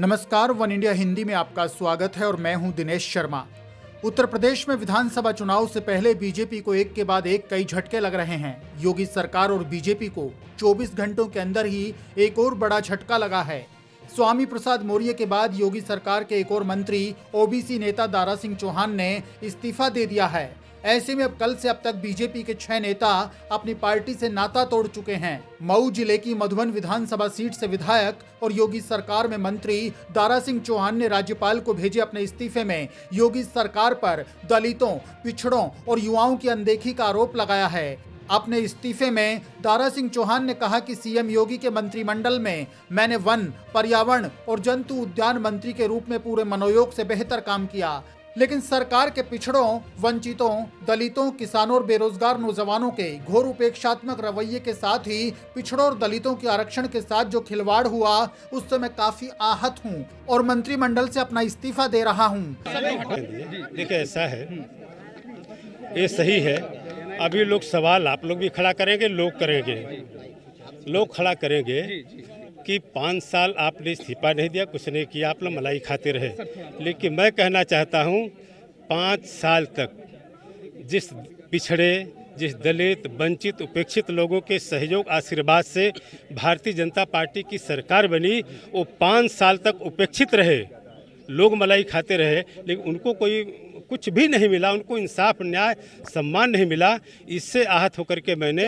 नमस्कार, one India Hindi में आपका स्वागत है और मैं हूं दिनेश शर्मा। उत्तर प्रदेश में विधानसभा चुनाव से पहले बीजेपी को एक के बाद एक कई झटके लग रहे हैं। योगी सरकार और बीजेपी को 24 घंटों के अंदर ही एक और बड़ा झटका लगा है। स्वामी प्रसाद मौर्य के बाद योगी सरकार के एक और मंत्री ओबीसी नेता दारा सिंह चौहान ने इस्तीफा दे दिया है। ऐसे में अब कल से अब तक बीजेपी के 6 नेता अपनी पार्टी से नाता तोड़ चुके हैं। मऊ जिले की मधुबन विधानसभा सीट से विधायक और योगी सरकार में मंत्री दारा सिंह चौहान ने राज्यपाल को भेजे अपने इस्तीफे में योगी सरकार पर दलितों, पिछड़ों और युवाओं की अनदेखी का आरोप लगाया है। अपने इस्तीफे में दारा सिंह चौहान ने कहा कि सीएम योगी के मंत्रिमंडल में मैंने वन, पर्यावरण और जंतु उद्यान मंत्री के रूप में पूरे मनोयोग से बेहतर काम किया, लेकिन सरकार के पिछड़ों, वंचितों, दलितों, किसानों और बेरोजगार नौजवानों के घोर उपेक्षात्मक रवैये के साथ ही पिछड़ों और दलितों के आरक्षण के साथ जो खिलवाड़ हुआ, उससे मैं काफी आहत हूं और मंत्रिमंडल से अपना इस्तीफा दे रहा हूं। देखिए, ऐसा है, ये सही है। अभी लोग सवाल आप लोग भी खड़ा करेंगे, लोग खड़ा करेंगे कि 5 साल आपने इस्तीफा नहीं दिया, कुछ नहीं किया, आप लोग मलाई खाते रहे। लेकिन मैं कहना चाहता हूं, 5 साल तक जिस पिछड़े, जिस दलित, वंचित, उपेक्षित लोगों के सहयोग, आशीर्वाद से भारतीय जनता पार्टी की सरकार बनी, वो 5 साल तक उपेक्षित रहे, लोग मलाई खाते रहे, लेकिन उनको कोई कुछ भी नहीं मिला, उनको इंसाफ, न्याय, सम्मान नहीं मिला। इससे आहत होकर के मैंने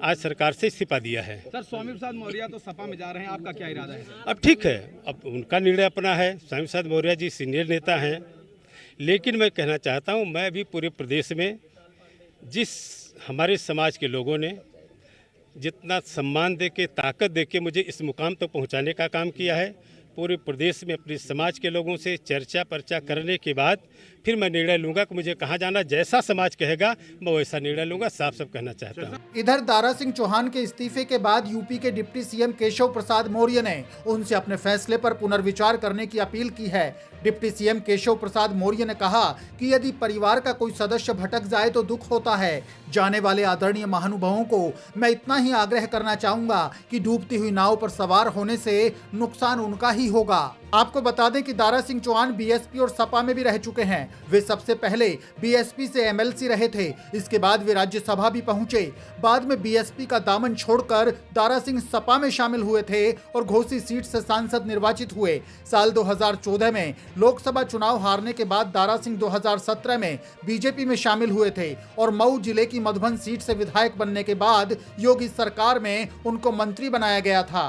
आज सरकार से इस्तीफा दिया है। सर, स्वामी प्रसाद मौर्य तो सपा में जा रहे हैं, आपका क्या इरादा है? अब ठीक है, अब उनका निर्णय अपना है। स्वामी प्रसाद मौर्य जी सीनियर नेता हैं, लेकिन मैं कहना चाहता हूं, मैं भी पूरे प्रदेश में जिस हमारे समाज के लोगों ने जितना सम्मान दे के, ताकत दे के मुझे इस मुकाम तक पहुंचाने का काम किया है, पूरे प्रदेश में अपने समाज के लोगों से चर्चा पर्चा करने के बाद फिर मैं निर्णय लूंगा कि मुझे कहाँ जाना। जैसा समाज कहेगा मैं वैसा निर्णय लूंगा, साफ साफ कहना चाहता हूँ। इधर दारा सिंह चौहान के इस्तीफे के बाद यूपी के डिप्टी सीएम केशव प्रसाद मौर्य ने उनसे अपने फैसले पर पुनर्विचार करने की अपील की है। डिप्टी सीएम केशव प्रसाद मौर्य ने कहा कि यदि परिवार का कोई सदस्य भटक जाए तो दुख होता है। जाने वाले आदरणीय महानुभावों को मैं इतना ही आग्रह करना चाहूंगा कि डूबती हुई नाव पर सवार होने से नुकसान उनका ही होगा। आपको बता दें कि दारा सिंह चौहान बीएसपी और सपा में भी रह चुके हैं। वे सबसे पहले बीएसपी से एमएलसी रहे थे, इसके बाद वे राज्यसभा भी पहुंचे। बाद में बीएसपी का दामन छोड़कर दारा सिंह सपा में शामिल हुए थे और घोसी सीट से सांसद निर्वाचित हुए। साल 2014 में लोकसभा चुनाव हारने के बाद दारा सिंह 2017 में बीजेपी में शामिल हुए थे और मऊ जिले की मधुबन सीट से विधायक बनने के बाद योगी सरकार में उनको मंत्री बनाया गया था।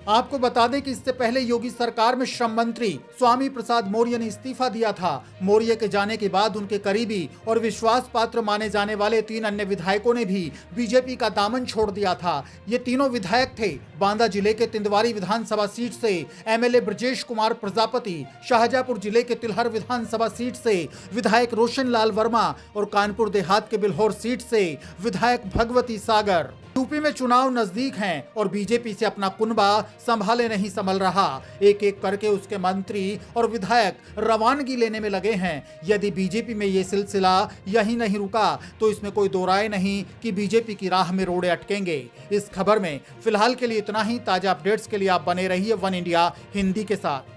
आपको बता दें कि इससे पहले योगी सरकार में श्रम मंत्री स्वामी प्रसाद मौर्य ने इस्तीफा दिया था। मौर्य के जाने के बाद उनके करीबी और विश्वास पात्र माने जाने वाले 3 अन्य विधायकों ने भी बीजेपी का दामन छोड़ दिया था। ये तीनों विधायक थे बांदा जिले के तिंदवारी विधानसभा सीट से एमएलए ब्रजेश कुमार प्रजापति, शाहजहांपुर जिले के तिलहर विधानसभा सीट से विधायक रोशन लाल वर्मा और कानपुर देहात के बिल्हौर सीट से विधायक भगवती सागर। यूपी में चुनाव नजदीक हैं और बीजेपी से अपना कुनबा संभाले नहीं संभल रहा। एक एक करके उसके मंत्री और विधायक रवानगी लेने में लगे हैं। यदि बीजेपी में ये सिलसिला यही नहीं रुका तो इसमें कोई दो राय नहीं कि बीजेपी की राह में रोड़े अटकेंगे। इस खबर में फिलहाल के लिए इतना ही। ताजा अपडेट्स के लिए आप बने रहिए वन इंडिया हिंदी के साथ।